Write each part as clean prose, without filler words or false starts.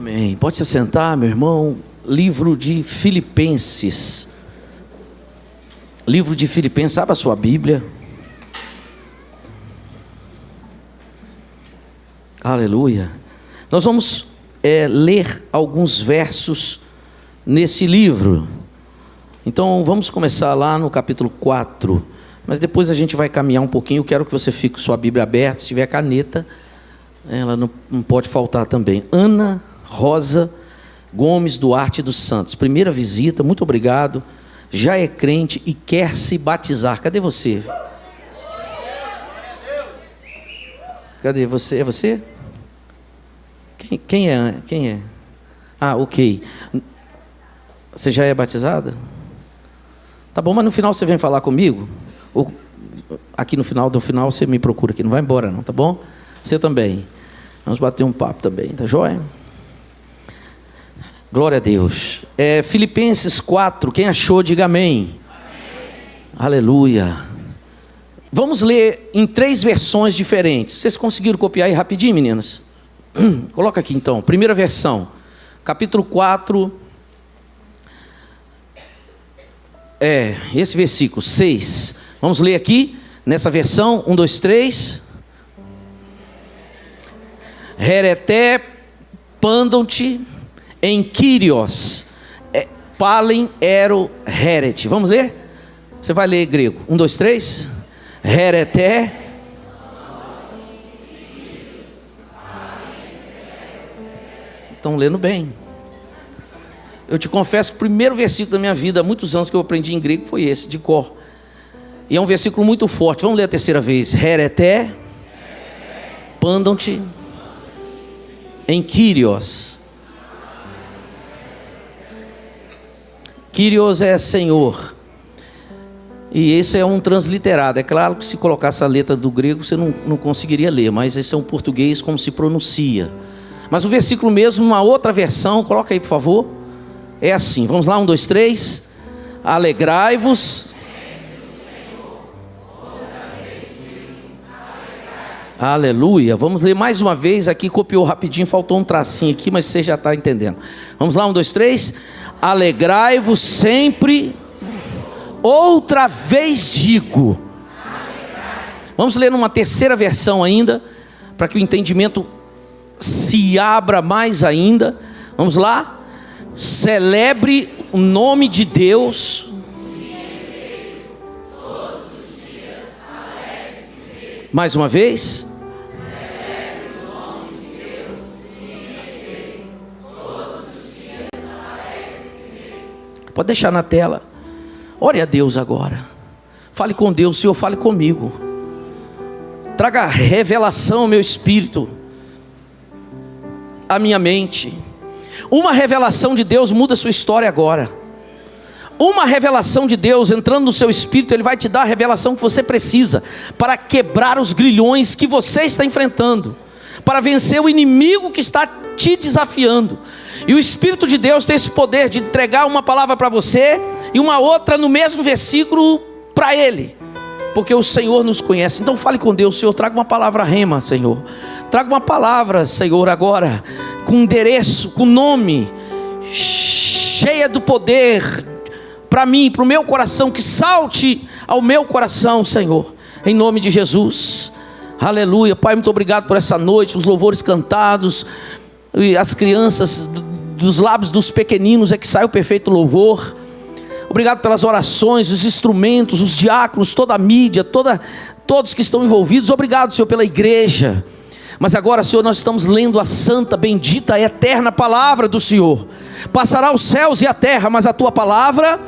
Amém. Pode se sentar, meu irmão. Livro de Filipenses. Livro de Filipenses. Abra a sua Bíblia. Aleluia. Nós vamos ler alguns versos nesse livro. Então vamos começar lá no capítulo 4. Mas depois a gente vai caminhar um pouquinho. Eu quero que você fique com sua Bíblia aberta. Se tiver caneta, ela não pode faltar também. Ana Rosa Gomes Duarte dos Santos. Primeira visita, muito obrigado. Já é crente e quer se batizar. Cadê você? Cadê você? É você? Quem é? Ah, ok. Você já é batizada? Tá bom, mas no final você vem falar comigo? Ou aqui no final você me procura aqui. Não vai embora não, tá bom? Você também. Vamos bater um papo também, tá joia? Glória a Deus. Filipenses 4, quem achou, diga amém. Amém. Aleluia. Vamos ler em 3 versões diferentes. Vocês conseguiram copiar aí rapidinho, meninas? Coloca aqui então, primeira versão, capítulo 4, esse versículo 6. Vamos ler aqui, nessa versão, 1, 2, 3. Hereté pandonti em Kyrios, palen ero heret. Vamos ler? Você vai ler grego. 1, 2, 3. Hereté. Estão lendo bem. Eu te confesso que o primeiro versículo da minha vida, há muitos anos que eu aprendi em grego, foi esse, de cor. E é um versículo muito forte. Vamos ler a terceira vez. Hereté pandonti em Kyrios. Kyrios é Senhor. E esse é um transliterado. É claro que se colocasse a letra do grego você não conseguiria ler, mas esse é um português como se pronuncia. Mas o versículo mesmo, uma outra versão, coloca aí por favor. É assim, vamos lá, 1, 2, 3. Alegrai-vos. Aleluia. Vamos ler mais uma vez aqui, copiou rapidinho, faltou um tracinho aqui, mas você já está entendendo. Vamos lá, 1, 2, 3. Alegrai-vos sempre. Outra vez digo. Vamos ler numa terceira versão ainda, para que o entendimento se abra mais ainda. Vamos lá. Celebre o nome de Deus. Mais uma vez. Celebre o nome de Deus. Todos os dias alegre-se. Pode deixar na tela. Ore a Deus agora. Fale com Deus. Senhor, fale comigo. Traga revelação ao meu espírito, a minha mente. Uma revelação de Deus muda a sua história agora. Uma revelação de Deus entrando no seu espírito, Ele vai te dar a revelação que você precisa para quebrar os grilhões que você está enfrentando, para vencer o inimigo que está te desafiando. E o Espírito de Deus tem esse poder de entregar uma palavra para você e uma outra no mesmo versículo para Ele, porque o Senhor nos conhece. Então fale com Deus. Senhor, traga uma palavra rema, Senhor. Traga uma palavra, Senhor, agora, com endereço, com nome, cheia do poder, para mim, para o meu coração, que salte ao meu coração, Senhor, em nome de Jesus. Aleluia. Pai, muito obrigado por essa noite, os louvores cantados, e as crianças, dos lábios dos pequeninos é que sai o perfeito louvor. Obrigado pelas orações, os instrumentos, os diáconos, toda a mídia, todos que estão envolvidos. Obrigado, Senhor, pela igreja. Mas agora, Senhor, nós estamos lendo a santa, bendita, eterna palavra do Senhor. Passará os céus e a terra, mas a tua palavra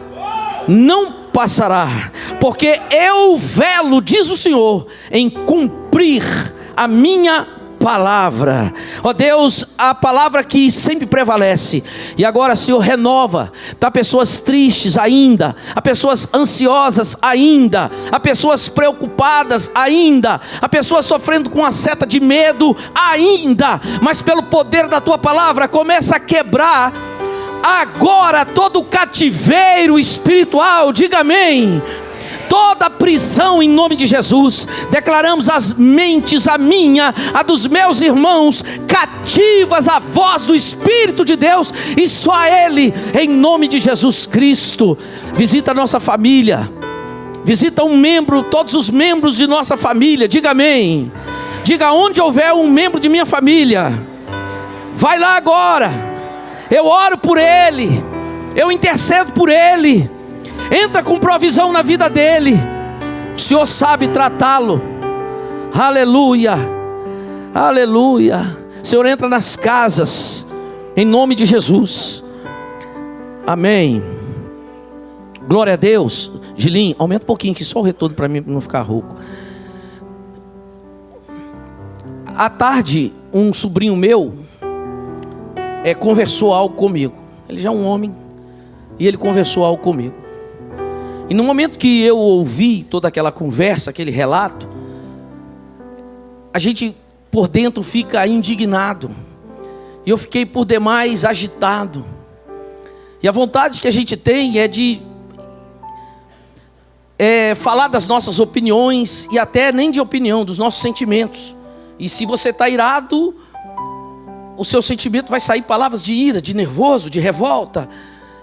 não passará, porque eu velo, diz o Senhor, em cumprir a minha palavra. Ó Deus, a palavra que sempre prevalece. E agora, Senhor, renova. Há pessoas tristes ainda, há pessoas ansiosas ainda, há pessoas preocupadas ainda, há pessoas sofrendo com a seta de medo ainda, mas pelo poder da tua palavra começa a quebrar agora todo o cativeiro espiritual. Diga amém. toda prisão em nome de Jesus. Declaramos as mentes, a minha, a dos meus irmãos, cativas à voz do Espírito de Deus, e só a Ele, em nome de Jesus Cristo. Visita a nossa família, visita um membro, todos os membros de nossa família. Diga amém. Diga: onde houver um membro de minha família, vai lá agora. Eu oro por ele, eu intercedo por ele. Entra com provisão na vida dele. O Senhor sabe tratá-lo. Aleluia, aleluia. Senhor, entra nas casas, em nome de Jesus. Amém. Glória a Deus. Gilinho, aumenta um pouquinho aqui, só o retorno para mim não ficar rouco. À tarde, um sobrinho meu conversou algo comigo. Ele já é um homem, e ele conversou algo comigo. E no momento que eu ouvi toda aquela conversa, aquele relato, a gente por dentro fica indignado. E eu fiquei por demais agitado. E a vontade que a gente tem é de falar das nossas opiniões, e até nem de opinião, dos nossos sentimentos. E se você está irado, o seu sentimento vai sair palavras de ira, de nervoso, de revolta.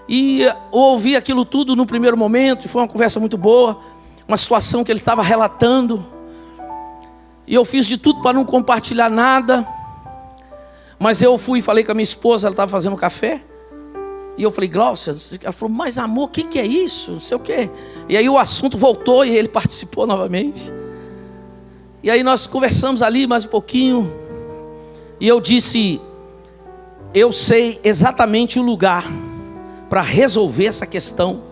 E eu ouvi aquilo tudo no primeiro momento, e foi uma conversa muito boa, uma situação que ele estava relatando, e eu fiz de tudo para não compartilhar nada, mas eu fui e falei com a minha esposa, ela estava fazendo café, e eu falei: Glaucia, ela falou: mas amor, o que é isso? Não sei o quê. E aí o assunto voltou, e ele participou novamente, e aí nós conversamos ali mais um pouquinho, e eu disse: eu sei exatamente o lugar para resolver essa questão.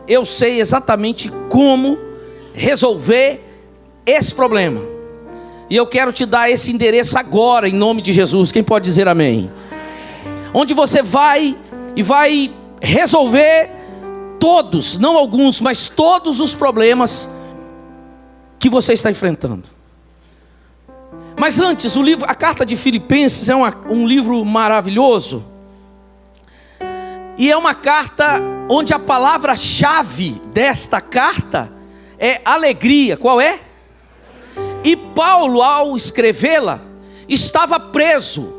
Eu sei exatamente como resolver esse problema, e eu quero te dar esse endereço agora, em nome de Jesus. Quem pode dizer amém? Onde você vai e vai resolver todos, não alguns, mas todos os problemas que você está enfrentando. Mas antes, a carta de Filipenses é um livro maravilhoso. E é uma carta onde a palavra-chave desta carta é alegria. Qual é? E Paulo, ao escrevê-la, estava preso.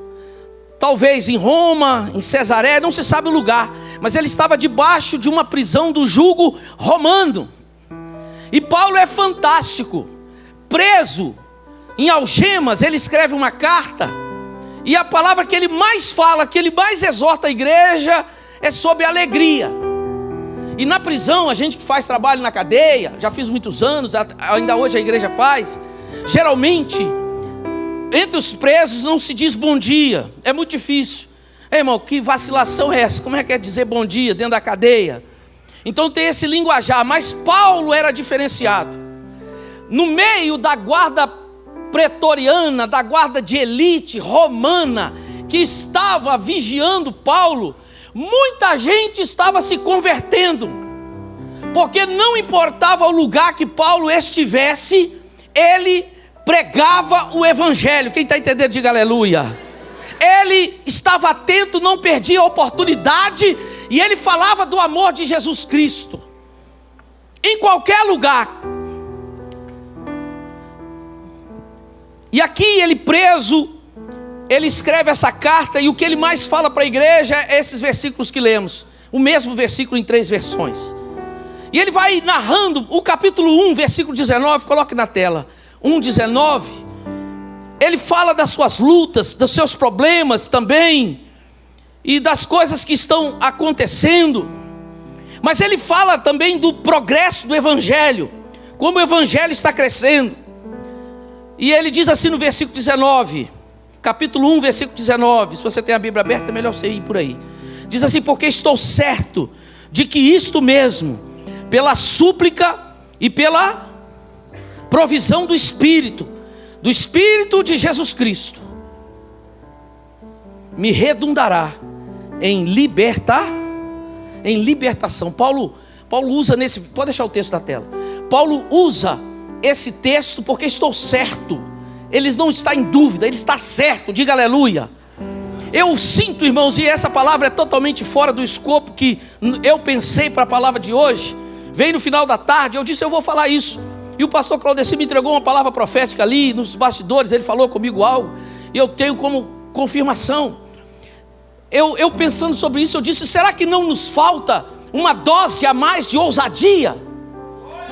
Talvez em Roma, em Cesareia, não se sabe o lugar. Mas ele estava debaixo de uma prisão do jugo romano. E Paulo é fantástico. Preso, em algemas, ele escreve uma carta. E a palavra que ele mais fala, que ele mais exorta a igreja, é sobre alegria. E na prisão, a gente que faz trabalho na cadeia, já fiz muitos anos, ainda hoje a igreja faz, geralmente, entre os presos não se diz bom dia, é muito difícil. Ei, irmão, que vacilação é essa? Como é que é dizer bom dia dentro da cadeia? Então tem esse linguajar, mas Paulo era diferenciado. No meio da guarda pretoriana, da guarda de elite romana, que estava vigiando Paulo, muita gente estava se convertendo, porque não importava o lugar que Paulo estivesse, ele pregava o evangelho. Quem está entendendo, diga aleluia. Ele estava atento, não perdia a oportunidade, e ele falava do amor de Jesus Cristo, em qualquer lugar. E aqui ele preso, ele escreve essa carta, e o que ele mais fala para a igreja é esses versículos que lemos. O mesmo versículo em 3 versões. E ele vai narrando o capítulo 1, versículo 19, coloque na tela. 1:19. Ele fala das suas lutas, dos seus problemas também, e das coisas que estão acontecendo. Mas ele fala também do progresso do evangelho, como o evangelho está crescendo. E ele diz assim no versículo 19, capítulo 1, versículo 19. Se você tem a Bíblia aberta, é melhor você ir por aí. Diz assim: porque estou certo de que isto mesmo, pela súplica e pela provisão do Espírito de Jesus Cristo, me redundará em libertação. Paulo usa nesse, pode deixar o texto na tela. Paulo usa esse texto porque estou certo. Ele não está em dúvida, ele está certo. Diga aleluia. Eu sinto, irmãos, e essa palavra é totalmente fora do escopo que eu pensei para a palavra de hoje. Veio no final da tarde, eu disse, eu vou falar isso. E o pastor Claudecir me entregou uma palavra profética ali, nos bastidores, ele falou comigo algo, e eu tenho como confirmação. Eu pensando sobre isso, eu disse, será que não nos falta uma dose a mais de ousadia?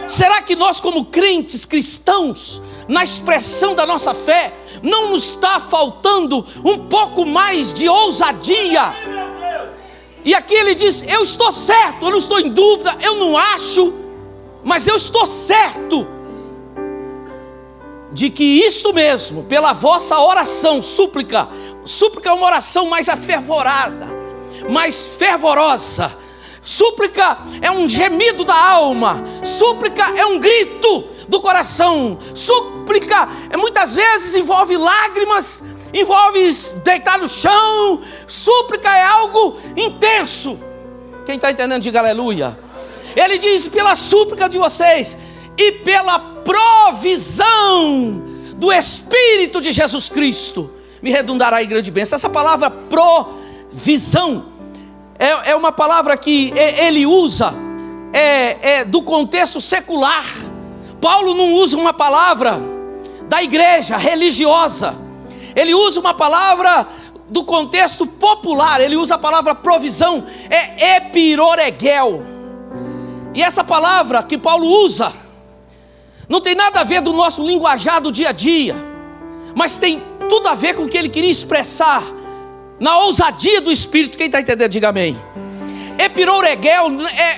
Será que nós como crentes cristãos, na expressão da nossa fé, não nos está faltando um pouco mais de ousadia? E aqui ele diz, eu estou certo, eu não estou em dúvida, eu não acho, mas eu estou certo de que isto mesmo, pela vossa oração, súplica é uma oração mais afervorada, mais fervorosa. Súplica é um gemido da alma, súplica é um grito do coração, súplica muitas vezes envolve lágrimas, envolve deitar no chão, súplica é algo intenso. Quem está entendendo, diga aleluia. Ele diz, pela súplica de vocês e pela provisão do Espírito de Jesus Cristo, me redundará em grande bênção. Essa palavra provisão é uma palavra que ele usa do contexto secular. Paulo não usa uma palavra da igreja religiosa, ele usa uma palavra do contexto popular, ele usa a palavra provisão, epiroregel. E essa palavra que Paulo usa não tem nada a ver do nosso linguajar do dia a dia, mas tem tudo a ver com o que ele queria expressar na ousadia do Espírito. Quem está entendendo, diga amém. Epiroregel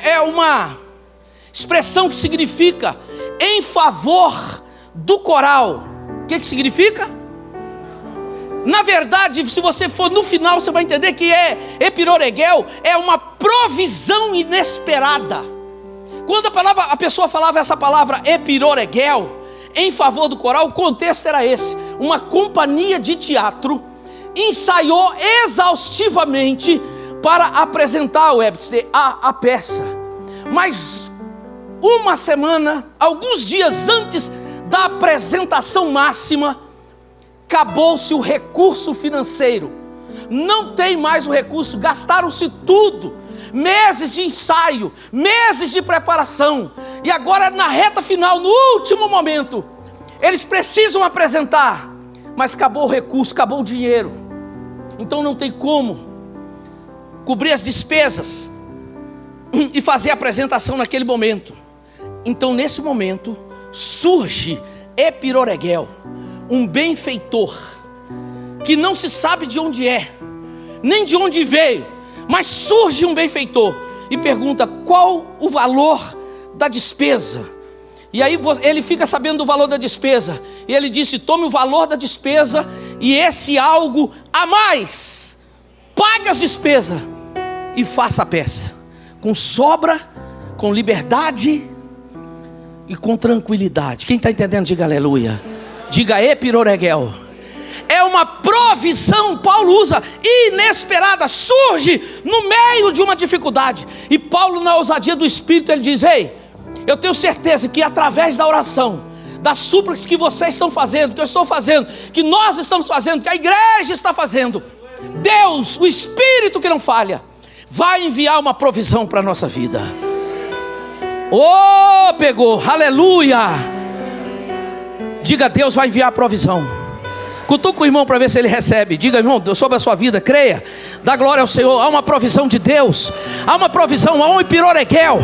é uma expressão que significa em favor do coral. O que significa? Na verdade, se você for no final, você vai entender que epiroregel é uma provisão inesperada. Quando a pessoa falava essa palavra epiroregel, em favor do coral, o contexto era esse. Uma companhia de teatro ensaiou exaustivamente para apresentar a peça. Mas uma semana, alguns dias antes da apresentação máxima, acabou-se o recurso financeiro. Não tem mais o recurso, gastaram-se tudo. Meses de ensaio, meses de preparação, e agora na reta final, no último momento, eles precisam apresentar, mas acabou o recurso, acabou o dinheiro, então não tem como cobrir as despesas e fazer a apresentação naquele momento. Então nesse momento surge epiroregel, um benfeitor, que não se sabe de onde é, nem de onde veio, mas surge um benfeitor e pergunta qual o valor da despesa. E aí ele fica sabendo do valor da despesa, e ele disse, tome o valor da despesa e esse algo a mais, pague as despesas e faça a peça, com sobra, com liberdade e com tranquilidade. Quem está entendendo, diga aleluia. Diga epiroregel. É uma provisão, Paulo usa, inesperada, surge no meio de uma dificuldade. E Paulo, na ousadia do Espírito, ele diz, ei, eu tenho certeza que através da oração, das súplicas que vocês estão fazendo, que eu estou fazendo, que nós estamos fazendo, que a igreja está fazendo, Deus, o Espírito que não falha, vai enviar uma provisão para a nossa vida. Oh, pegou, aleluia. Diga, Deus vai enviar a provisão. Cutuca o irmão para ver se ele recebe. Diga, irmão, sobre a sua vida, creia, dá glória ao Senhor. Há uma provisão de Deus, há uma provisão, há um epiroregel.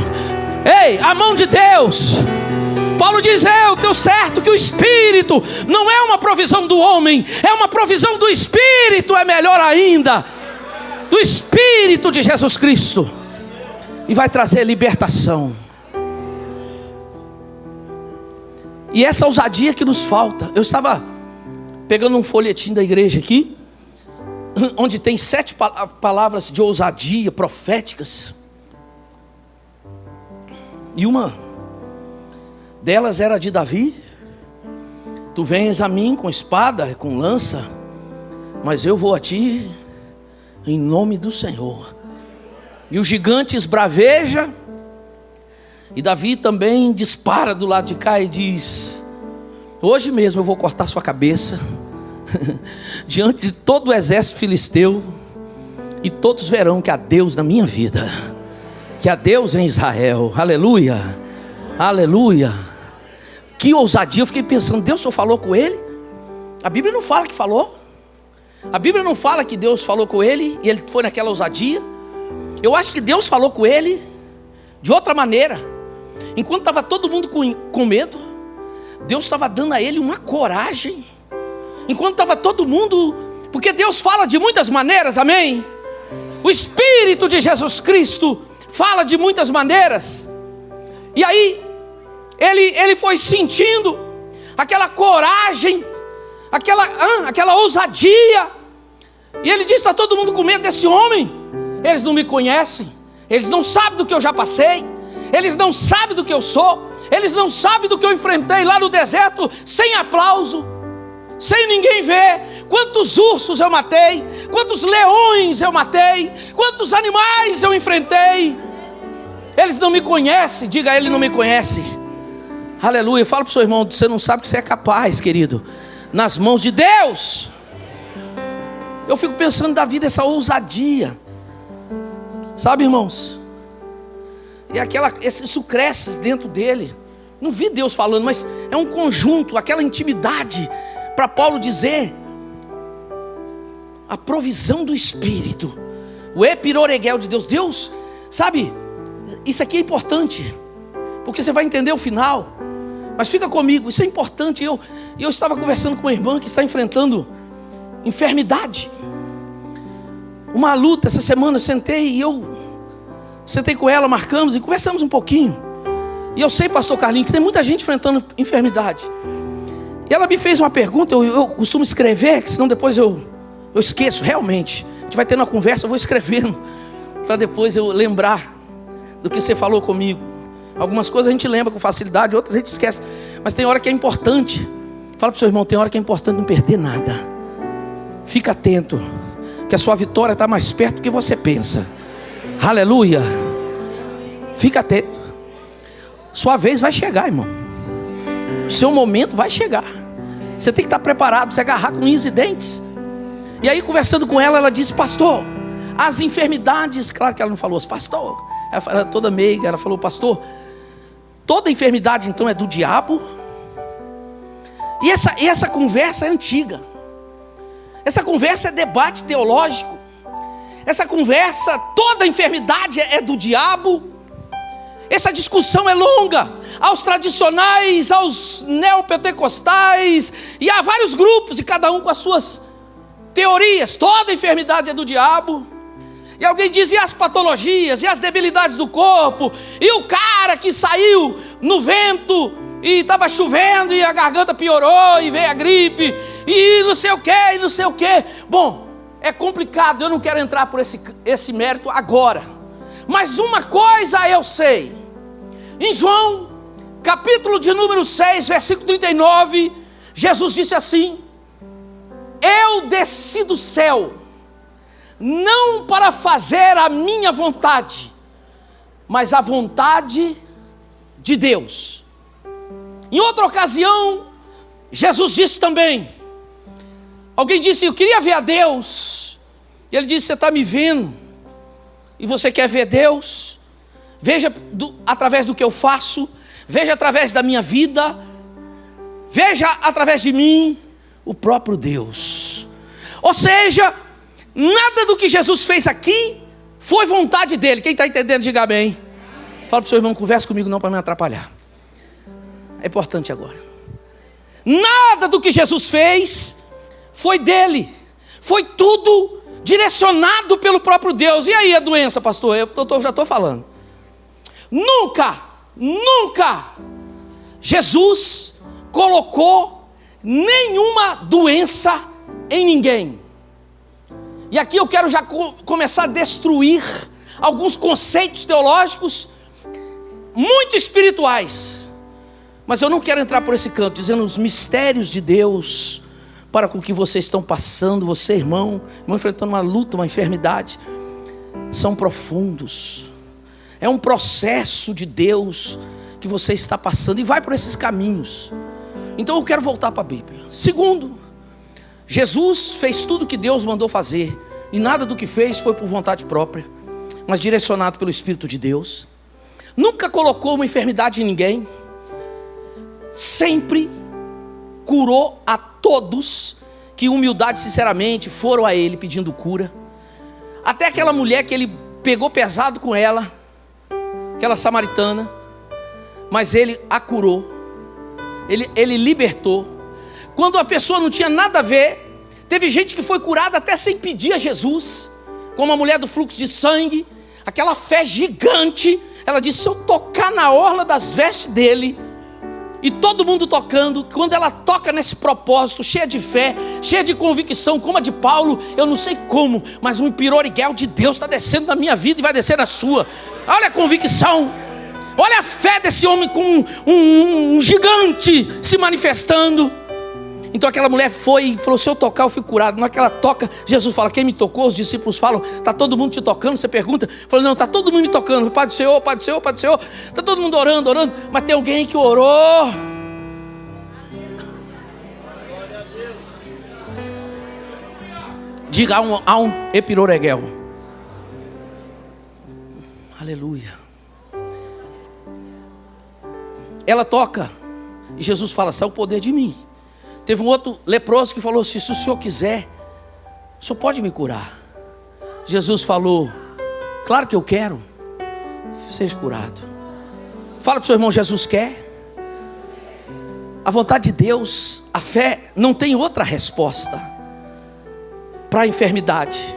Ei, a mão de Deus. Paulo diz, eu tenho certo que o Espírito não é uma provisão do homem, é uma provisão do Espírito, é melhor ainda, do Espírito de Jesus Cristo, e vai trazer libertação. E essa ousadia que nos falta. Eu estava pegando um folhetim da igreja aqui, onde tem 7 palavras de ousadia proféticas, e uma delas era de Davi. Tu vens a mim com espada, com lança, mas eu vou a ti em nome do Senhor. E o gigante esbraveja, e Davi também dispara do lado de cá e diz, hoje mesmo eu vou cortar sua cabeça diante de todo o exército filisteu, e todos verão que há Deus na minha vida. que há Deus em Israel. Aleluia, aleluia. Que ousadia. Eu fiquei pensando, Deus só falou com ele? A Bíblia não fala que falou. A Bíblia não fala que Deus falou com ele e ele foi naquela ousadia. Eu acho que Deus falou com ele de outra maneira. Enquanto estava todo mundo com medo, Deus estava dando a ele uma coragem. Enquanto estava todo mundo... Porque Deus fala de muitas maneiras, amém? O Espírito de Jesus Cristo fala de muitas maneiras. E aí, ele foi sentindo aquela coragem, aquela ousadia. E ele disse, está todo mundo com medo desse homem. Eles não me conhecem. Eles não sabem do que eu já passei. Eles não sabem do que eu sou. Eles não sabem do que eu enfrentei lá no deserto, sem aplauso, sem ninguém ver. Quantos ursos eu matei, quantos leões eu matei, quantos animais eu enfrentei. Eles não me conhecem. Diga a ele, não me conhece. Aleluia. Fala para o seu irmão, você não sabe que você é capaz, querido, nas mãos de Deus. Eu fico pensando da vida, essa ousadia, sabe, irmãos? E isso cresce dentro dele. Não vi Deus falando, mas é um conjunto, aquela intimidade, para Paulo dizer, a provisão do Espírito, o epiroreguel de Deus. Deus, sabe, isso aqui é importante, porque você vai entender o final. Mas fica comigo, isso é importante. Eu estava conversando com uma irmã que está enfrentando enfermidade, uma luta. Essa semana eu sentei com ela, marcamos e conversamos um pouquinho. E eu sei, pastor Carlinhos, que tem muita gente enfrentando enfermidade. E ela me fez uma pergunta, eu costumo escrever, que senão depois eu esqueço, realmente. A gente vai tendo uma conversa, eu vou escrevendo, para depois eu lembrar do que você falou comigo. Algumas coisas a gente lembra com facilidade, outras a gente esquece. Mas tem hora que é importante. Fala para o seu irmão, tem hora que é importante não perder nada. Fica atento, que a sua vitória está mais perto do que você pensa. Aleluia. Fica atento. Sua vez vai chegar, irmão. O seu momento vai chegar. Você tem que estar preparado, se agarrar com unhas e dentes. E aí, conversando com ela, ela disse, pastor, as enfermidades... Claro que ela não falou assim, pastor. Ela era toda meiga, ela falou, pastor, toda enfermidade então é do diabo? E essa conversa é antiga. Essa conversa é debate teológico. Essa conversa, toda enfermidade é do diabo. Essa discussão é longa. Aos tradicionais, aos neopentecostais, e há vários grupos, e cada um com as suas teorias. Toda enfermidade é do diabo. E alguém diz, e as patologias, e as debilidades do corpo, e o cara que saiu no vento, e estava chovendo, e a garganta piorou, e veio a gripe, e não sei o que, e não sei o que. Bom, é complicado, eu não quero entrar por esse mérito agora. Mas uma coisa eu sei. Em João, capítulo de número 6, versículo 39, Jesus disse assim, eu desci do céu, não para fazer a minha vontade, mas a vontade de Deus. Em outra ocasião, Jesus disse também, alguém disse, eu queria ver a Deus. E ele disse, você está me vendo? E você quer ver Deus? Veja através do que eu faço, veja através da minha vida, veja através de mim, o próprio Deus. Ou seja, nada do que Jesus fez aqui foi vontade dele. Quem está entendendo, diga amém. Fala para o seu irmão, conversa comigo não para me atrapalhar. É importante agora. Nada do que Jesus fez foi dele. Foi tudo direcionado pelo próprio Deus. E aí a doença, pastor? Eu já estou falando. Nunca Jesus colocou nenhuma doença em ninguém. E aqui eu quero já começar a destruir alguns conceitos teológicos muito espirituais. Mas eu não quero entrar por esse canto, dizendo os mistérios de Deus para com o que vocês estão passando, você irmão enfrentando uma luta, uma enfermidade, são profundos. É um processo de Deus que você está passando e vai por esses caminhos. Então eu quero voltar para a Bíblia. Segundo, Jesus fez tudo o que Deus mandou fazer, e nada do que fez foi por vontade própria. mas direcionado pelo Espírito de Deus. Nunca colocou uma enfermidade em ninguém. Sempre curou a todos que, humildade, sinceramente, foram a ele pedindo cura. Até aquela mulher que ele pegou pesado com ela, aquela samaritana, mas ele a curou, ele libertou. Quando a pessoa não tinha nada a ver, teve gente que foi curada até sem pedir a Jesus, como a mulher do fluxo de sangue, aquela fé gigante. Ela disse: se eu tocar na orla das vestes dele, e todo mundo tocando, quando ela toca nesse propósito, cheia de fé, cheia de convicção, como a de Paulo, eu não sei como, mas um piroriguel de Deus está descendo na minha vida e vai descer na sua. Olha a convicção, olha a fé desse homem com um gigante se manifestando. Então aquela mulher foi e falou: se eu tocar eu fico curado. Na hora que ela toca, Jesus fala: quem me tocou? Os discípulos falam: está todo mundo te tocando? Você pergunta, falou: não, está todo mundo me tocando. Pai do Senhor, Pai do Senhor, Pai do Senhor. Está todo mundo orando, mas tem alguém que orou. Diga: há um epiroreguel. Aleluia. Ela toca e Jesus fala: sai o poder de mim. Teve um outro leproso que falou assim: se o senhor quiser, o senhor pode me curar. Jesus falou: claro que eu quero, seja curado. Fala para o seu irmão: Jesus quer. A vontade de Deus, a fé não tem outra resposta para a enfermidade.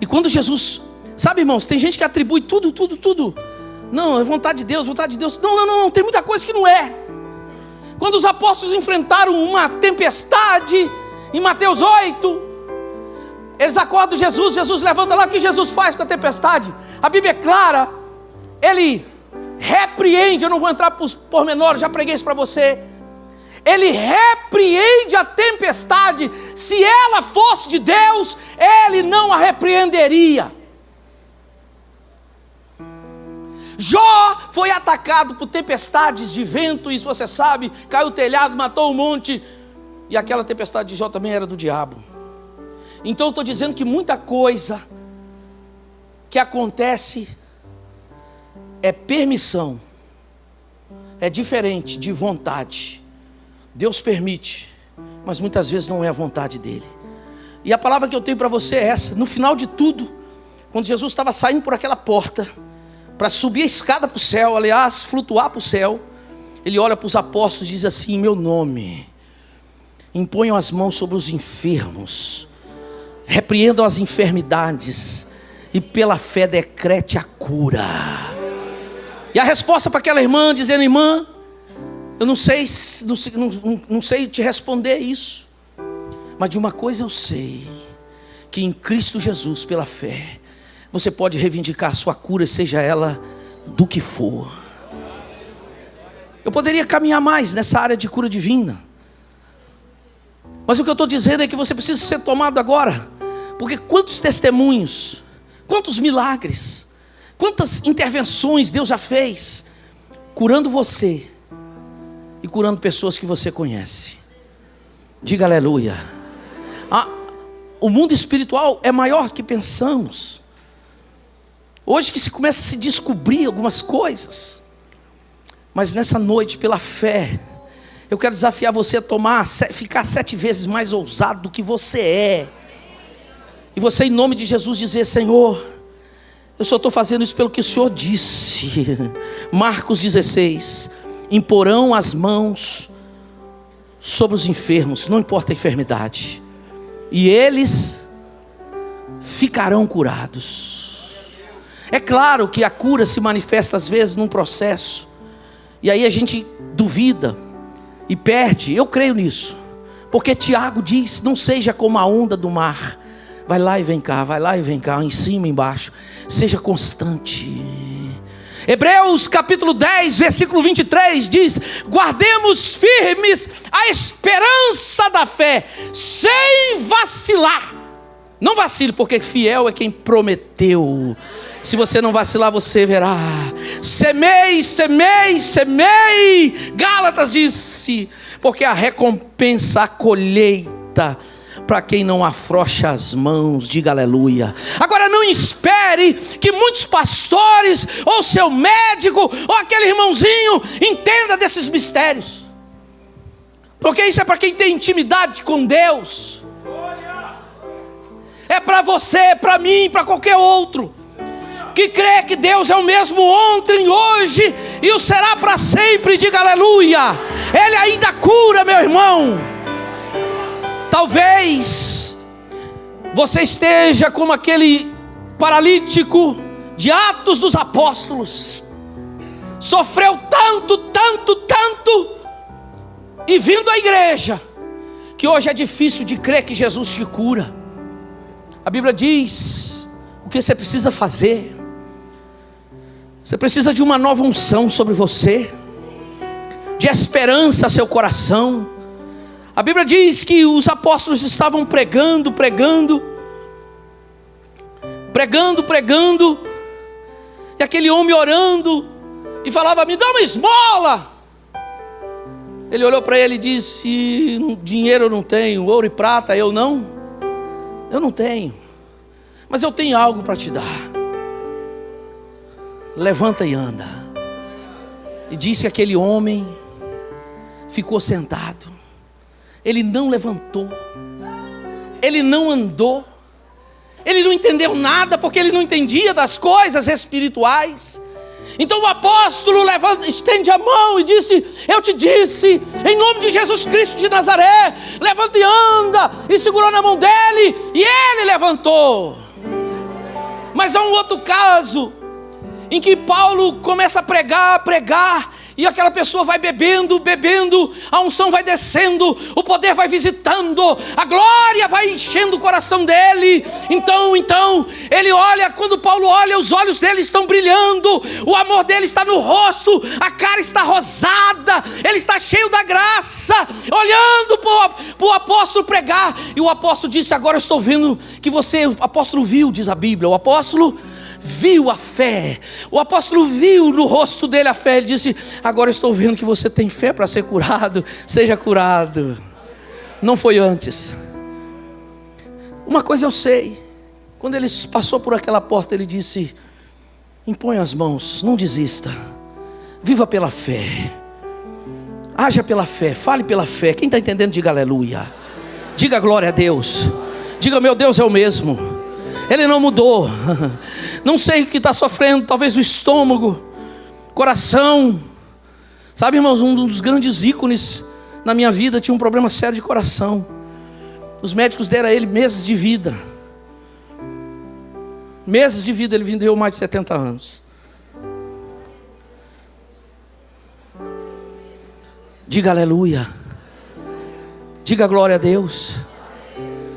E quando Jesus, sabe, irmãos, tem gente que atribui tudo. Não, é vontade de Deus, vontade de Deus. Não, tem muita coisa que não é. Quando os apóstolos enfrentaram uma tempestade, em Mateus 8, eles acordam Jesus levanta lá. O que Jesus faz com a tempestade? A Bíblia é clara, ele repreende. Eu não vou entrar para os pormenores, já preguei isso para você. Ele repreende a tempestade. Se ela fosse de Deus, ele não a repreenderia. Jó foi atacado por tempestades de vento, isso você sabe, caiu o telhado, matou um monte, e aquela tempestade de Jó também era do diabo. Então eu estou dizendo que muita coisa que acontece é permissão, é diferente de vontade. Deus permite, mas muitas vezes não é a vontade dele. E a palavra que eu tenho para você é essa: no final de tudo, quando Jesus estava saindo por aquela porta, para subir a escada para o céu, aliás, flutuar para o céu, ele olha para os apóstolos e diz assim: em meu nome, imponham as mãos sobre os enfermos, repreendam as enfermidades, e pela fé decrete a cura. E a resposta para aquela irmã, dizendo: irmã, eu não sei te responder isso, mas de uma coisa eu sei, que em Cristo Jesus, pela fé, você pode reivindicar a sua cura, seja ela do que for. Eu poderia caminhar mais nessa área de cura divina, mas o que eu estou dizendo é que você precisa ser tomado agora. Porque quantos testemunhos, quantos milagres, quantas intervenções Deus já fez, curando você e curando pessoas que você conhece. Diga aleluia. O mundo espiritual é maior do que pensamos. Hoje que se começa a se descobrir algumas coisas. Mas nessa noite, pela fé, eu quero desafiar você a ficar 7 vezes mais ousado do que você é. E você, em nome de Jesus, dizer: Senhor, eu só estou fazendo isso pelo que o Senhor disse. Marcos 16: imporão as mãos sobre os enfermos, não importa a enfermidade, e eles ficarão curados. É claro que a cura se manifesta às vezes num processo, e aí a gente duvida e perde. Eu creio nisso, porque Tiago diz: não seja como a onda do mar, vai lá e vem cá, em cima e embaixo, seja constante. Hebreus capítulo 10, versículo 23 diz: guardemos firmes a esperança da fé, sem vacilar. Não vacile, porque fiel é quem prometeu. Se você não vacilar, você verá. Semei. Gálatas disse: porque a recompensa, a colheita para quem não afrouxa as mãos. Diga aleluia. Agora não espere que muitos pastores, ou seu médico, ou aquele irmãozinho entenda desses mistérios, porque isso é para quem tem intimidade com Deus. É para você, para mim, para qualquer outro que crê que Deus é o mesmo ontem, hoje e o será para sempre. Diga aleluia. Ele ainda cura, meu irmão. Talvez você esteja como aquele paralítico de Atos dos Apóstolos, sofreu tanto, e vindo à igreja, que hoje é difícil de crer que Jesus te cura. A Bíblia diz o que você precisa fazer. Você precisa de uma nova unção sobre você, de esperança a seu coração. A Bíblia diz que os apóstolos estavam pregando, e aquele homem orando, e falava: me dá uma esmola. Ele olhou para ele e disse: dinheiro eu não tenho, ouro e prata eu não tenho, mas eu tenho algo para te dar. Levanta e anda. E disse que aquele homem ficou sentado. Ele não levantou, ele não andou, ele não entendeu nada, porque ele não entendia das coisas espirituais. Então o apóstolo estende a mão e disse: eu te disse, em nome de Jesus Cristo de Nazaré, levanta e anda. E segurou na mão dele, e ele levantou. Mas há um outro caso, em que Paulo começa a pregar, e aquela pessoa vai bebendo, a unção vai descendo, o poder vai visitando, a glória vai enchendo o coração dele. Então ele olha, quando Paulo olha, os olhos dele estão brilhando, o amor dele está no rosto, a cara está rosada, ele está cheio da graça, olhando para o apóstolo pregar. E o apóstolo disse: agora eu estou vendo que você, o apóstolo viu, diz a Bíblia, o apóstolo viu a fé, o apóstolo viu no rosto dele a fé. Ele disse: agora estou vendo que você tem fé para ser curado, seja curado. Não foi antes. Uma coisa eu sei, quando ele passou por aquela porta, ele disse: impõe as mãos, não desista, viva pela fé, haja pela fé, fale pela fé. Quem está entendendo, diga aleluia, diga glória a Deus, diga: meu Deus é o mesmo, Ele não mudou. Não sei o que está sofrendo, talvez o estômago, coração. Sabe, irmãos, um dos grandes ícones na minha vida tinha um problema sério de coração. Os médicos deram a ele meses de vida. Meses de vida, ele viveu mais de 70 anos. Diga aleluia. Diga glória a Deus.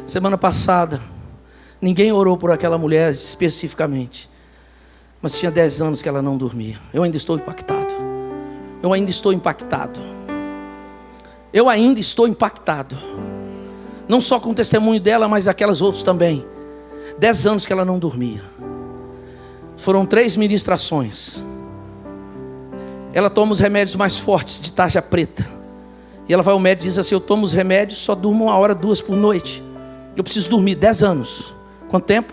Semana passada, ninguém orou por aquela mulher especificamente, mas tinha 10 anos que ela não dormia. Eu ainda estou impactado. Eu ainda estou impactado. Eu ainda estou impactado. Não só com o testemunho dela, mas aquelas outras também. 10 anos que ela não dormia. Foram 3 ministrações. Ela toma os remédios mais fortes de tarja preta. E ela vai ao médico e diz assim: eu tomo os remédios, só durmo 1 hora, 2 por noite. Eu preciso dormir. 10 anos. Quanto tempo?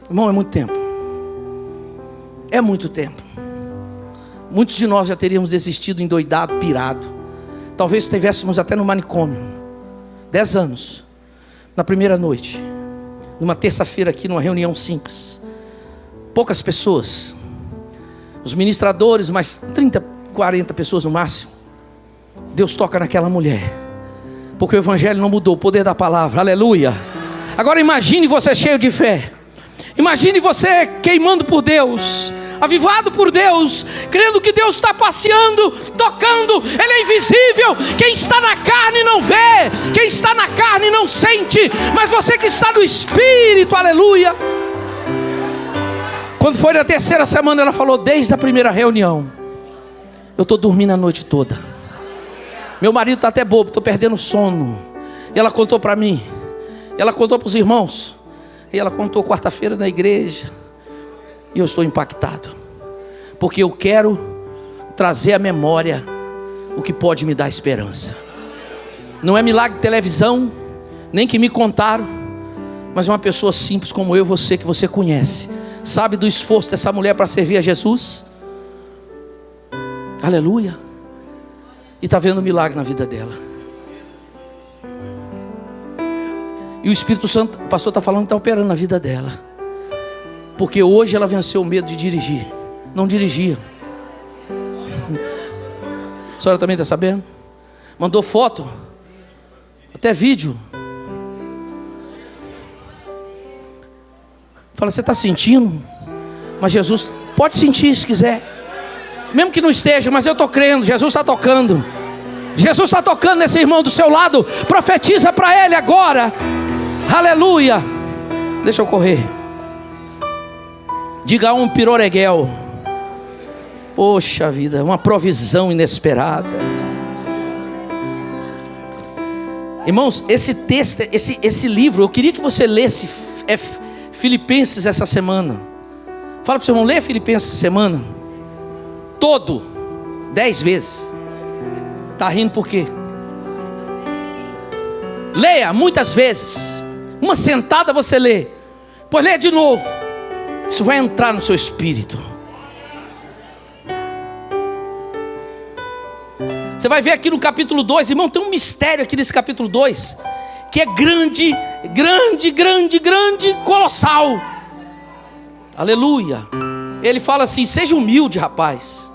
Irmão, é muito tempo. É muito tempo. Muitos de nós já teríamos desistido, endoidado, pirado. Talvez estivéssemos até no manicômio. 10 anos. Na primeira noite, numa terça-feira aqui, numa reunião simples, poucas pessoas, os ministradores, mais 30, 40 pessoas no máximo. Deus toca naquela mulher, porque o evangelho não mudou, o poder da palavra, aleluia. Agora imagine você cheio de fé. Imagine você queimando por Deus, avivado por Deus, crendo que Deus está passeando, tocando. Ele é invisível. Quem está na carne não vê, quem está na carne não sente, mas você que está no Espírito, aleluia. Quando foi na terceira semana, ela falou: desde a primeira reunião, eu estou dormindo a noite toda. Meu marido está até bobo, estou perdendo sono. E ela contou para mim, ela contou para os irmãos, e ela contou quarta-feira na igreja. E eu estou impactado, porque eu quero trazer à memória o que pode me dar esperança. Não é milagre de televisão, nem que me contaram, mas uma pessoa simples como eu e você, que você conhece, sabe do esforço dessa mulher para servir a Jesus. Aleluia. E está vendo um milagre na vida dela. E o Espírito Santo, o pastor está falando que está operando na vida dela, porque hoje ela venceu o medo de dirigir. Não dirigia. A senhora também está sabendo? Mandou foto, até vídeo. Fala, você está sentindo? Mas Jesus pode sentir se quiser, mesmo que não esteja, mas eu estou crendo. Jesus está tocando. Jesus está tocando nesse irmão do seu lado. Profetiza para ele agora. Aleluia. Deixa eu correr. Diga um piroreguel. Poxa vida, uma provisão inesperada. Irmãos, esse texto, esse livro, eu queria que você lesse Filipenses essa semana. Fala para o seu irmão, lê Filipenses essa semana. Todo, 10 vezes. Está rindo por quê? Leia muitas vezes. Uma sentada você lê. Pois leia de novo. Isso vai entrar no seu espírito. Você vai ver aqui no capítulo 2, irmão, tem um mistério aqui nesse capítulo 2, que é grande, colossal. Aleluia. Ele fala assim, seja humilde, rapaz.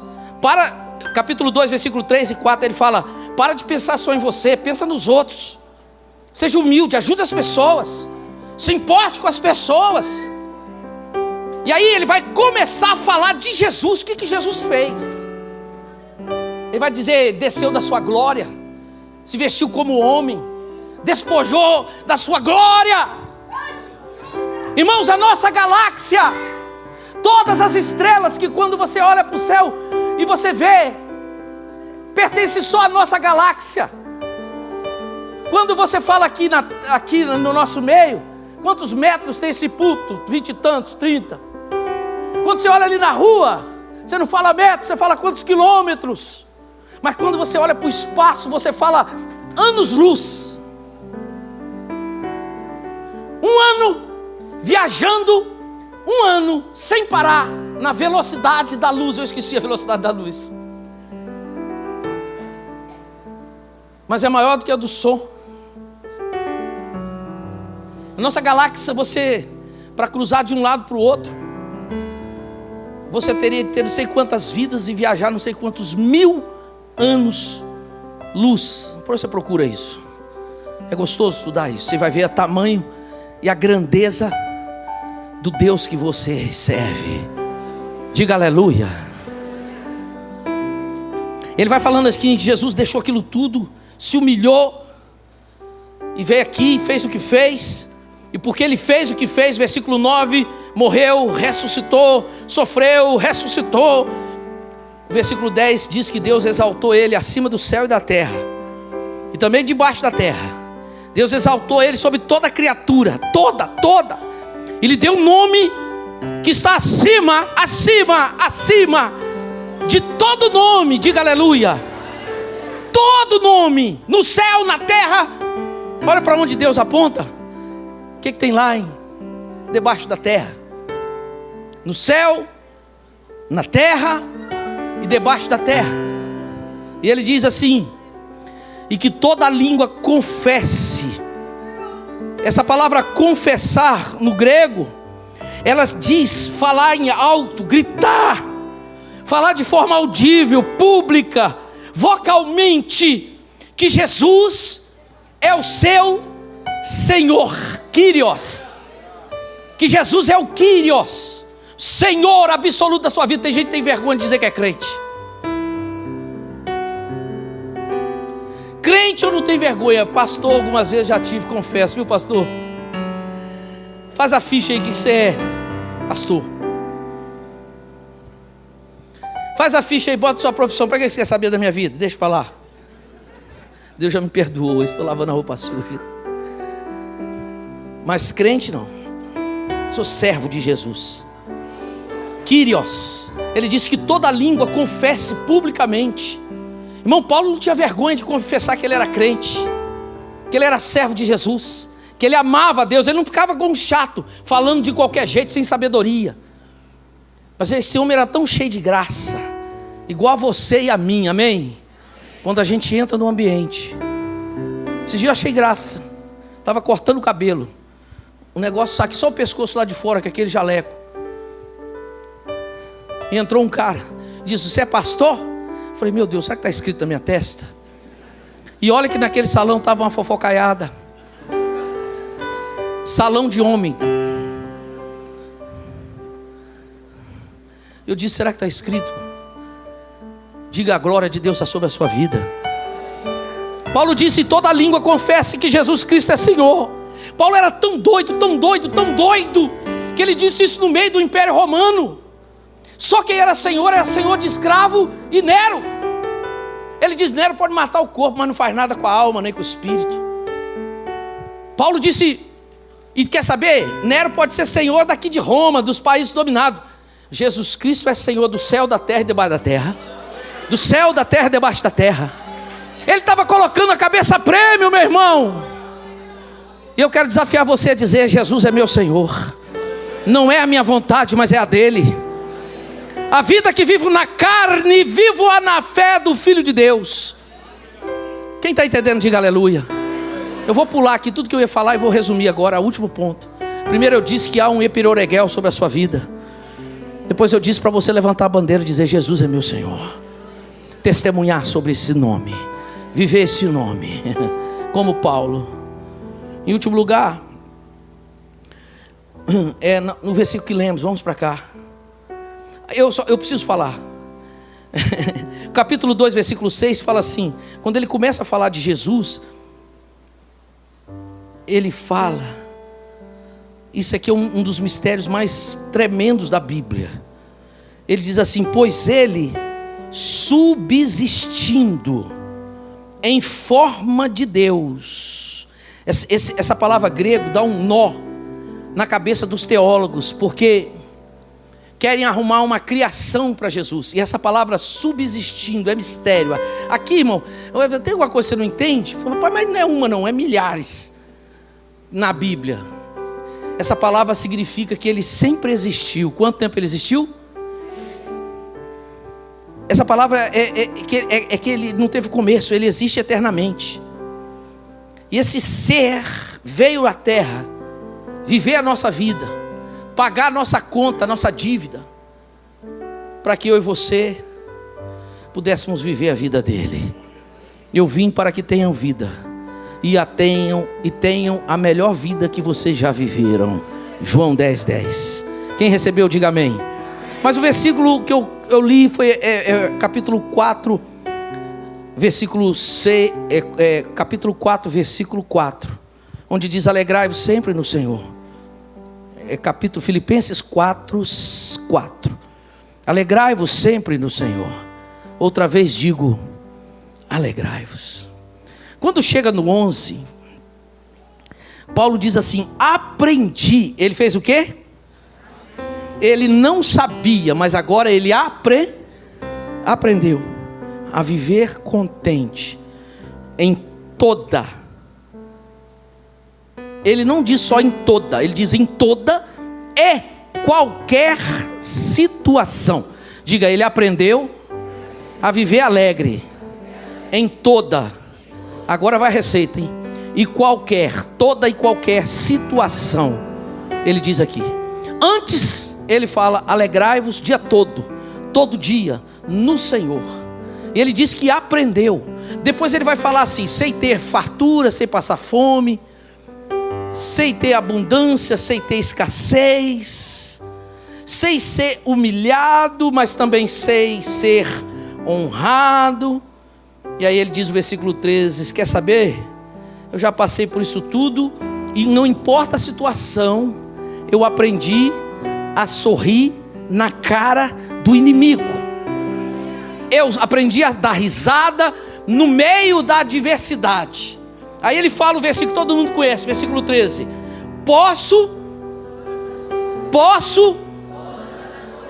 Capítulo 2, versículo 3 e 4, ele fala, para de pensar só em você, pensa nos outros. Seja humilde, ajude as pessoas, se importe com as pessoas. E aí ele vai começar a falar de Jesus. O que Jesus fez? Ele vai dizer, desceu da sua glória, se vestiu como homem, despojou da sua glória. Irmãos, a nossa galáxia, todas as estrelas que quando você olha para o céu e você vê, pertence só à nossa galáxia. Quando você fala aqui no nosso meio, quantos metros tem esse púlpito? 20 e tantos, 30. Quando você olha ali na rua, você não fala metros, você fala quantos quilômetros. Mas quando você olha para o espaço, você fala anos-luz. Um ano viajando, um ano sem parar, na velocidade da luz. Eu esqueci a velocidade da luz, mas é maior do que a do som. A nossa galáxia, para cruzar de um lado para o outro, você teria que ter não sei quantas vidas e viajar não sei quantos mil anos luz. Depois você procura isso. É gostoso estudar isso. Você vai ver o tamanho e a grandeza do Deus que você serve. Diga aleluia. Ele vai falando aqui que Jesus deixou aquilo tudo, se humilhou e veio aqui e fez o que fez. E porque ele fez o que fez, versículo 9, morreu, ressuscitou, sofreu, ressuscitou. Versículo 10 diz que Deus exaltou ele acima do céu e da terra, e também debaixo da terra. Deus exaltou ele sobre toda a criatura, toda. Ele deu um nome que está acima de todo nome. Diga aleluia. Todo nome, no céu, na terra. Olha para onde Deus aponta. O que tem lá, debaixo da terra? No céu, na terra e debaixo da terra. E ele diz assim: e que toda língua confesse. Essa palavra confessar no grego, ela diz falar em alto, gritar, falar de forma audível, pública, vocalmente, que Jesus é o seu Senhor, Kyrios. Que Jesus é o Kyrios, Senhor absoluto da sua vida. Tem gente que tem vergonha de dizer que é crente. Crente ou não tem vergonha? Pastor, algumas vezes já tive, confesso, viu pastor? Faz a ficha aí, o que você é, pastor? Faz a ficha aí, bota sua profissão. Para que você quer saber da minha vida? Deixa para lá. Deus já me perdoou, estou lavando a roupa suja. Mas crente não. Sou servo de Jesus. Kyrios. Ele disse que toda língua confesse publicamente. Irmão, Paulo não tinha vergonha de confessar que ele era crente, que ele era servo de Jesus. que ele amava a Deus, ele não ficava como um chato, falando de qualquer jeito, sem sabedoria. Mas esse homem era tão cheio de graça, igual a você e a mim, amém? Quando a gente entra no ambiente. Esses dias eu achei graça, estava cortando o cabelo, o negócio aqui, só o pescoço lá de fora, com aquele jaleco. E entrou um cara, disse: você é pastor? Eu falei: meu Deus, será que está escrito na minha testa? E olha que naquele salão estava uma fofocaiada, salão de homem. Eu disse: será que está escrito? Diga: a glória de Deus está sobre a sua vida. Paulo disse: toda língua confesse que Jesus Cristo é Senhor. Paulo era tão doido, que ele disse isso no meio do Império Romano. Só quem era senhor de escravo e Nero. Ele diz: Nero pode matar o corpo, mas não faz nada com a alma, nem com o espírito. Paulo disse, e quer saber? Nero pode ser senhor daqui de Roma, dos países dominados. Jesus Cristo é Senhor do céu, da terra e debaixo da terra. Do céu, da terra e debaixo da terra. Ele estava colocando a cabeça a prêmio, meu irmão. E eu quero desafiar você a dizer: Jesus é meu Senhor. Não é a minha vontade, mas é a dele. A vida que vivo na carne, vivo-a na fé do Filho de Deus. Quem está entendendo, diga aleluia. Eu vou pular aqui tudo que eu ia falar e vou resumir agora, o último ponto. Primeiro eu disse que há um epiroreguel sobre a sua vida. Depois eu disse para você levantar a bandeira e dizer: Jesus é meu Senhor. Testemunhar sobre esse nome, viver esse nome, como Paulo. Em último lugar, no versículo que lemos, vamos para cá. Eu preciso falar. Capítulo 2, versículo 6 fala assim: quando ele começa a falar de Jesus, ele fala, isso aqui é um dos mistérios mais tremendos da Bíblia. Ele diz assim: pois ele, subsistindo em forma de Deus. Essa palavra grego dá um nó na cabeça dos teólogos, porque querem arrumar uma criação para Jesus. E essa palavra subsistindo é mistério. Aqui, irmão, tem alguma coisa que você não entende? Mas não é uma não, é milhares na Bíblia. Essa palavra significa que ele sempre existiu. Quanto tempo ele existiu? Essa palavra é que ele não teve começo, ele existe eternamente. E esse ser veio à terra, viver a nossa vida, pagar a nossa conta, a nossa dívida, para que eu e você pudéssemos viver a vida dele. Eu vim para que tenham vida, e tenham a melhor vida que vocês já viveram. João 10:10. Quem recebeu, diga amém. Mas o versículo que eu li foi capítulo 4, versículo C, capítulo 4, versículo 4, onde diz: alegrai-vos sempre no Senhor. Capítulo Filipenses 4:4. Alegrai-vos sempre no Senhor. Outra vez digo: alegrai-vos. Quando chega no 11, Paulo diz assim: aprendi. Ele fez o quê? Ele não sabia, mas agora ele aprendeu a viver contente em toda. Ele não diz só em toda, ele diz em toda e qualquer situação. Diga: ele aprendeu a viver alegre em toda. Agora vai a receita, hein? E qualquer, toda e qualquer situação. Ele diz aqui. Antes ele fala: alegrai-vos dia todo dia no Senhor. E ele diz que aprendeu. Depois ele vai falar assim: sei ter fartura, sei passar fome, sei ter abundância, sei ter escassez, sei ser humilhado, mas também sei ser honrado. E aí ele diz no versículo 13: quer saber? Eu já passei por isso tudo, e não importa a situação, eu aprendi a sorrir na cara do inimigo. Eu aprendi a dar risada no meio da adversidade. Aí ele fala o versículo que todo mundo conhece, versículo 13: posso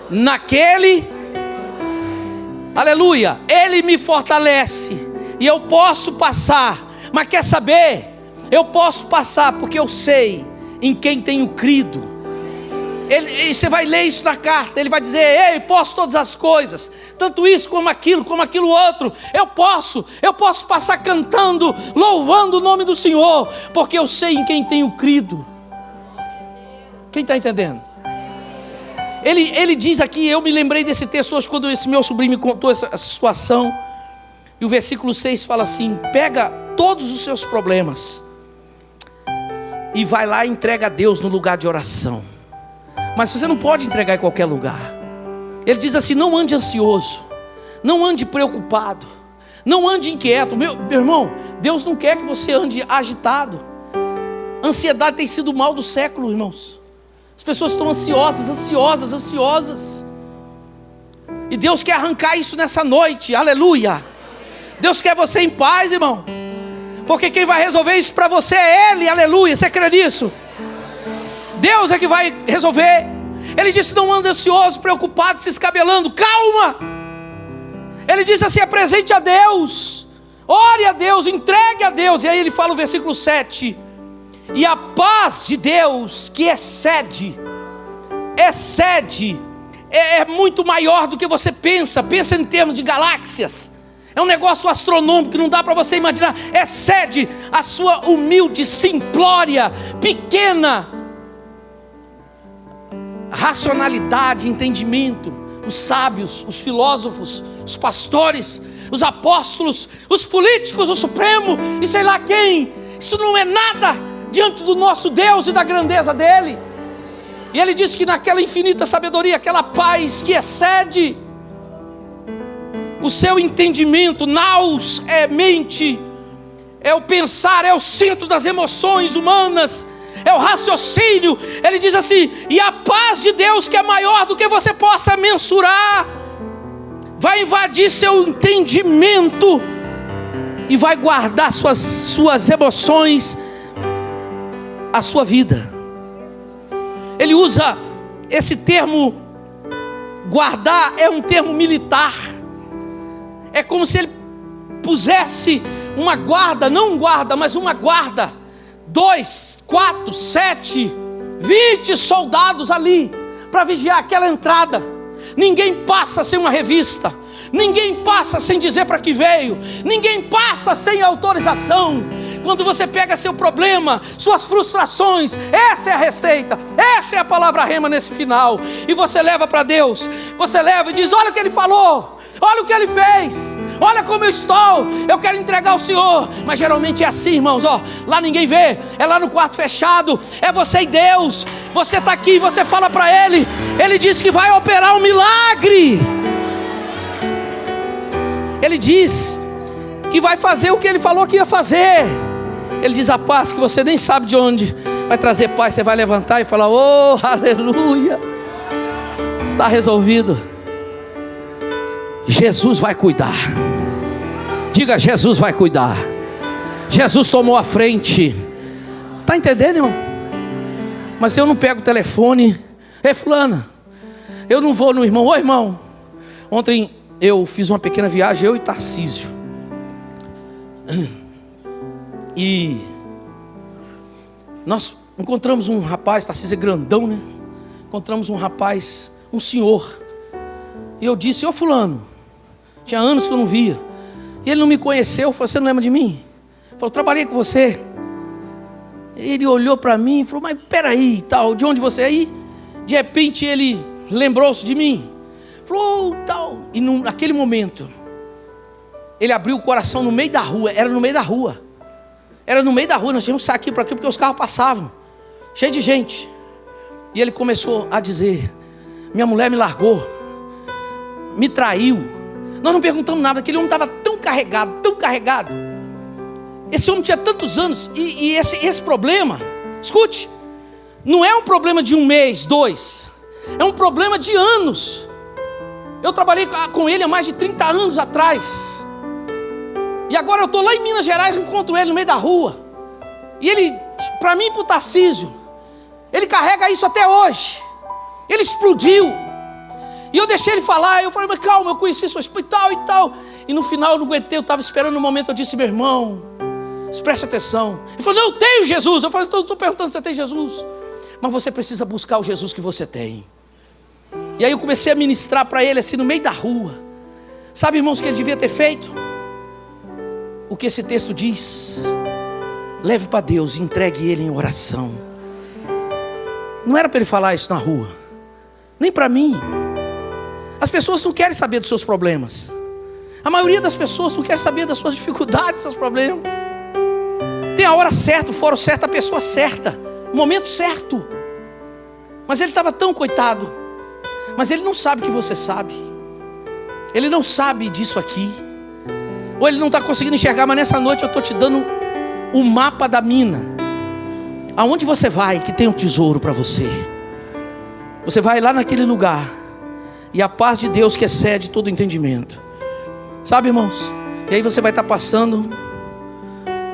naquele, aleluia, ele me fortalece, e eu posso passar. Mas quer saber? Eu posso passar porque eu sei em quem tenho crido. E você vai ler isso na carta. Ele vai dizer: ei, posso todas as coisas, tanto isso como aquilo outro. Eu posso passar cantando, louvando o nome do Senhor, porque eu sei em quem tenho crido. Quem está entendendo? Ele diz aqui, eu me lembrei desse texto hoje quando esse meu sobrinho me contou essa situação. E o versículo 6 fala assim: pega todos os seus problemas e vai lá e entrega a Deus no lugar de oração. Mas você não pode entregar em qualquer lugar. Ele diz assim: não ande ansioso, não ande preocupado, não ande inquieto. Meu irmão, Deus não quer que você ande agitado. Ansiedade tem sido o mal do século, irmãos. As pessoas estão ansiosas. E Deus quer arrancar isso nessa noite, aleluia. Deus quer você em paz, irmão, porque quem vai resolver isso para você é Ele, aleluia. Você crê nisso? Deus é que vai resolver. Ele disse: não ande ansioso, preocupado, se escabelando. Calma. Ele disse assim: apresente a Deus, ore a Deus, entregue a Deus. E aí ele fala o versículo 7: e a paz de Deus, que excede, é muito maior do que você pensa em termos de galáxias. É um negócio astronômico que não dá para você imaginar. Excede a sua humilde, simplória, pequena racionalidade, entendimento. Os sábios, os filósofos, os pastores, os apóstolos, os políticos, o Supremo e sei lá quem, isso não é nada diante do nosso Deus e da grandeza dele. E ele diz que naquela infinita sabedoria, aquela paz que excede o seu entendimento, naus é mente, é o pensar, é o centro das emoções humanas, é o raciocínio. Ele diz assim: e a paz de Deus, que é maior do que você possa mensurar, vai invadir seu entendimento e vai guardar suas emoções, a sua vida. Ele usa esse termo guardar, é um termo militar. É como se ele pusesse uma guarda, não um guarda, mas uma guarda, 2, 4, 7, 20 soldados ali, para vigiar aquela entrada. Ninguém passa sem uma revista, ninguém passa sem dizer para que veio, ninguém passa sem autorização. Quando você pega seu problema, suas frustrações, essa é a receita, essa é a palavra rema nesse final, e você leva para Deus, você leva e diz: olha o que Ele falou, olha o que Ele fez, olha como eu estou, eu quero entregar ao Senhor. Mas geralmente é assim, irmãos, lá ninguém vê, é lá no quarto fechado, é você e Deus. Você está aqui, você fala para Ele, Ele diz que vai operar um milagre. Ele diz que vai fazer o que Ele falou que ia fazer. Ele diz: a paz que você nem sabe de onde vai trazer paz, você vai levantar e falar: oh, aleluia, está resolvido. Jesus vai cuidar. Diga: Jesus vai cuidar. Jesus tomou a frente. Está entendendo, irmão? Mas eu não pego o telefone: ei, fulana, eu não vou no irmão. Ô irmão, ontem eu fiz uma pequena viagem, eu e Tarcísio, e nós encontramos um rapaz. Tarcísio é grandão, né? Encontramos um rapaz, um senhor. E eu disse: ô fulano, tinha anos que eu não via. E ele não me conheceu. Falou: você não lembra de mim? Falou: trabalhei com você. Ele olhou para mim e falou: mas peraí, tal, de onde você é? Aí de repente ele lembrou-se de mim. Falou: tal. E naquele momento ele abriu o coração no meio da rua. Era no meio da rua. Nós tínhamos que sair aqui para aqui porque os carros passavam, cheio de gente. E ele começou a dizer: minha mulher me largou, me traiu. Nós não perguntamos nada. Aquele homem estava tão carregado. Esse homem tinha tantos anos. E esse problema, escute, não é um problema de um mês, 2. É um problema de anos. Eu trabalhei com ele há mais de 30 anos atrás. E agora eu estou lá em Minas Gerais, encontro ele no meio da rua. E ele, para mim e para o Tarcísio, ele carrega isso até hoje. Ele explodiu. E eu deixei ele falar. Eu falei: mas calma, eu conheci seu hospital e tal. E no final eu não aguentei, eu estava esperando o momento. Eu disse: meu irmão, Preste atenção. Ele falou, não, eu tenho Jesus. Eu falei, estou perguntando se você tem Jesus. Mas você precisa buscar o Jesus que você tem. E aí eu comecei a ministrar para ele assim no meio da rua. Sabe, irmãos, o que ele devia ter feito? O que esse texto diz? Leve para Deus e entregue ele em oração. Não era para ele falar isso na rua, nem para mim. As pessoas não querem saber dos seus problemas. A maioria das pessoas não quer saber das suas dificuldades, dos seus problemas. Tem a hora certa, o fórum certo, a pessoa certa, o momento certo. Mas ele estava tão coitado. Mas ele não sabe que você sabe. Ele não sabe disso aqui. Ou ele não está conseguindo enxergar, mas nessa noite eu estou te dando o mapa da mina. Aonde você vai que tem um tesouro para você. Você vai lá naquele lugar. E a paz de Deus que excede todo entendimento. Sabe, irmãos? E aí você vai estar passando.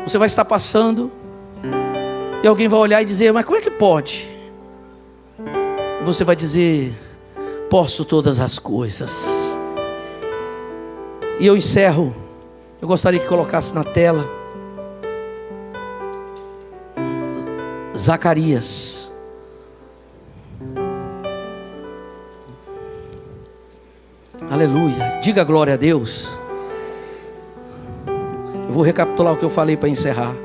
Você vai estar passando. E alguém vai olhar e dizer, mas como é que pode? E você vai dizer, posso todas as coisas. E eu encerro. Eu gostaria que colocasse na tela Zacarias. Aleluia. Diga glória a Deus. Eu vou recapitular o que eu falei para encerrar.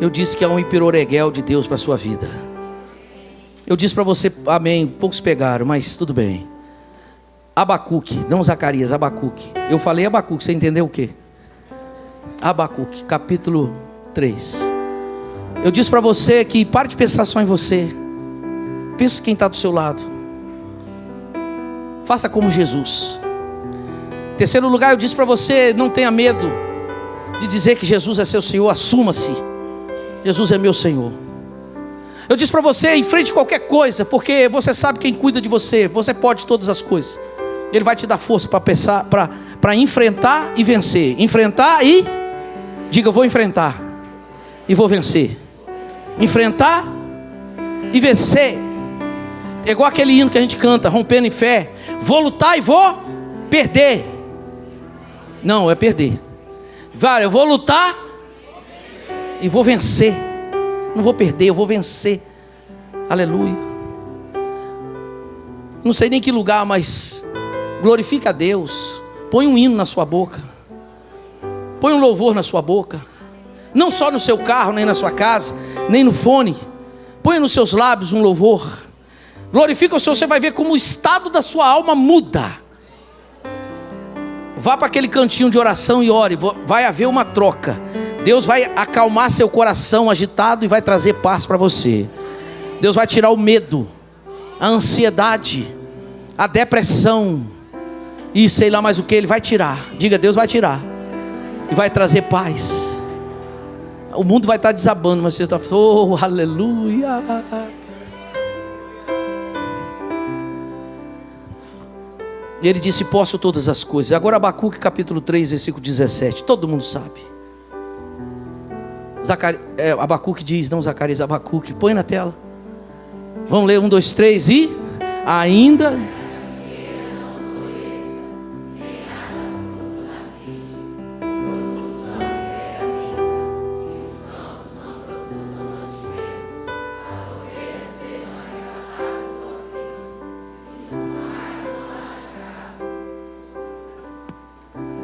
Eu disse que há um hiperoreguel de Deus para a sua vida. Eu disse para você, amém, poucos pegaram, mas tudo bem. Abacuque, não Zacarias, Abacuque. Eu falei Abacuque, você entendeu o quê? Abacuque, capítulo 3. Eu disse para você que pare de pensar só em você. Pensa quem está do seu lado. Faça como Jesus. Terceiro lugar, eu disse para você, não tenha medo de dizer que Jesus é seu Senhor. Assuma-se. Jesus é meu Senhor. Eu disse para você, enfrente qualquer coisa, porque você sabe quem cuida de você. Você pode todas as coisas. Ele vai te dar força para pensar, para enfrentar e vencer. Enfrentar e diga, eu vou enfrentar e vou vencer. Enfrentar e vencer. É igual aquele hino que a gente canta, rompendo em fé. Vou lutar e vou perder. Não, é perder. Vale, eu vou lutar e vou vencer. Não vou perder, eu vou vencer. Aleluia. Não sei nem que lugar, mas glorifica a Deus. Põe um hino na sua boca. Põe um louvor na sua boca. Não só no seu carro, nem na sua casa, nem no fone. Põe nos seus lábios um louvor. Glorifica o Senhor, você vai ver como o estado da sua alma muda. Vá para aquele cantinho de oração e ore. Vai haver uma troca. Deus vai acalmar seu coração agitado e vai trazer paz para você. Deus vai tirar o medo, a ansiedade, a depressão e sei lá mais o que. Ele vai tirar. Diga, Deus vai tirar e vai trazer paz. O mundo vai estar desabando, mas você está falando, oh, aleluia. E ele disse, posso todas as coisas. Agora Abacuque capítulo 3, versículo 17. Todo mundo sabe. Abacuque diz, não Zacarias, Abacuque. Põe na tela. Vamos ler 1, 2, 3 e... Ainda...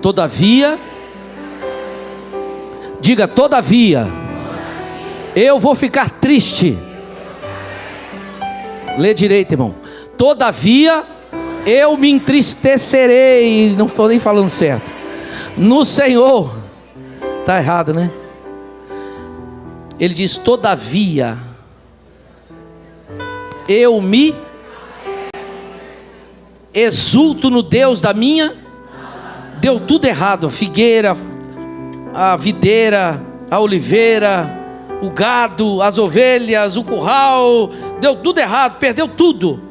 Todavia, diga, todavia, eu vou ficar triste. Lê direito, irmão. Todavia, eu me entristecerei. Não estou nem falando certo. No Senhor. Está errado, né? Ele diz, todavia, eu me exulto no Deus da minha. Deu tudo errado, a figueira, a videira, a oliveira, o gado, as ovelhas, o curral, deu tudo errado, perdeu tudo.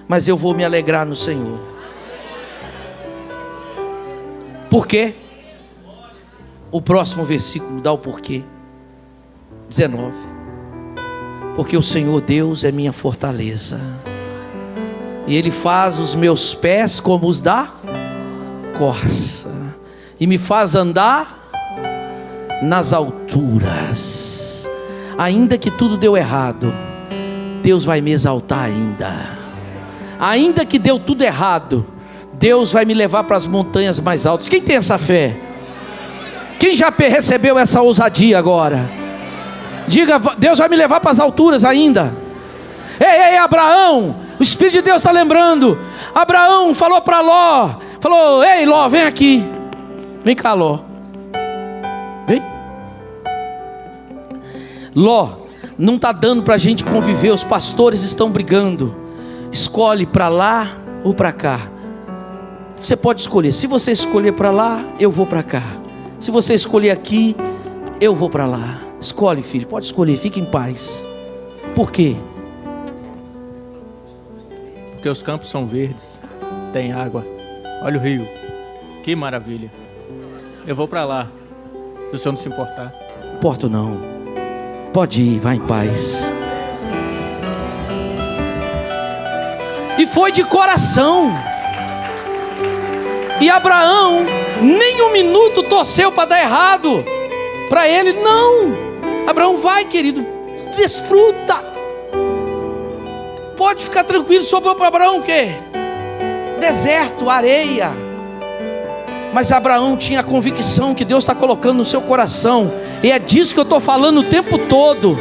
Mas eu vou me alegrar no Senhor. Por quê? O próximo versículo dá o porquê. 19. Porque o Senhor Deus é minha fortaleza, e Ele faz os meus pés como os da corça, e me faz andar nas alturas. Ainda que tudo deu errado, Deus vai me exaltar ainda. Ainda que deu tudo errado, Deus vai me levar para as montanhas mais altas. Quem tem essa fé? Quem já recebeu essa ousadia agora? Diga: Deus vai me levar para as alturas ainda. Ei, Abraão, o Espírito de Deus está lembrando. Abraão falou para Ló, falou: ei Ló, vem aqui. Vem cá, Ló. Vem. Ló, não está dando para a gente conviver. Os pastores estão brigando. Escolhe para lá ou para cá. Você pode escolher. Se você escolher para lá, eu vou para cá. Se você escolher aqui, eu vou para lá. Escolhe, filho, pode escolher, fique em paz. Por quê? Porque os campos são verdes, tem água. Olha o rio, que maravilha. Eu vou para lá, se o senhor não se importar. Não importo não. Pode ir, vai em paz. E foi de coração. E Abraão nem um minuto torceu para dar errado para ele, não. Abraão, vai, querido, desfruta. Pode ficar tranquilo. Sobrou para Abraão o quê? Deserto, areia. Mas Abraão tinha a convicção que Deus está colocando no seu coração, e é disso que eu estou falando o tempo todo.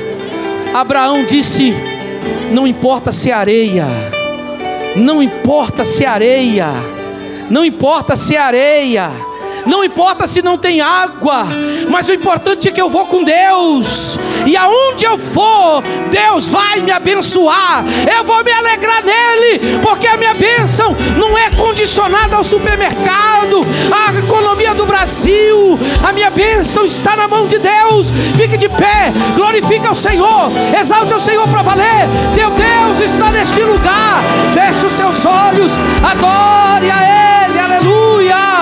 Abraão disse: não importa se é areia, não importa se é areia, não importa se é areia, não importa se não tem água, mas o importante é que eu vou com Deus, e aonde eu for, Deus vai me abençoar. Eu vou me alegrar nele, porque a minha bênção não é condicionada ao supermercado, à economia do Brasil. A minha bênção está na mão de Deus. Fique de pé, glorifica o Senhor, exalte o Senhor para valer. Teu Deus está neste lugar. Feche os seus olhos, adore a Ele, aleluia.